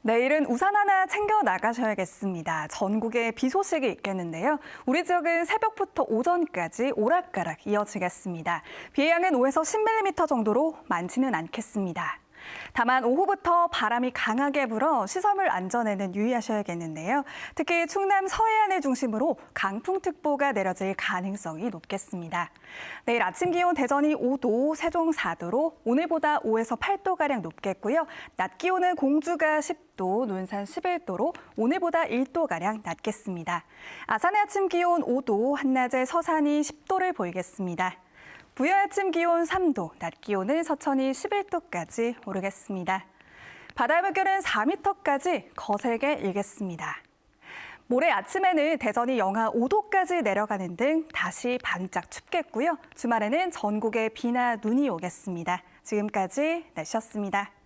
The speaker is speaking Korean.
내일은 우산 하나 챙겨 나가셔야겠습니다. 전국에 비 소식이 있겠는데요. 우리 지역은 새벽부터 오전까지 오락가락 이어지겠습니다. 비의 양은 5에서 10mm 정도로 많지는 않겠습니다. 다만 오후부터 바람이 강하게 불어 시설물 안전에는 유의하셔야겠는데요. 특히 충남 서해안을 중심으로 강풍특보가 내려질 가능성이 높겠습니다. 내일 아침 기온 대전이 5도, 세종 4도로 오늘보다 5에서 8도가량 높겠고요. 낮 기온은 공주가 10도, 논산 11도로 오늘보다 1도가량 낮겠습니다. 아산의 아침 기온 5도, 한낮에 서산이 10도를 보이겠습니다. 부여 아침 기온 3도, 낮 기온은 서천이 11도까지 오르겠습니다. 바다 물결은 4m까지 거세게 일겠습니다. 모레 아침에는 대전이 영하 5도까지 내려가는 등 다시 반짝 춥겠고요. 주말에는 전국에 비나 눈이 오겠습니다. 지금까지 날씨였습니다.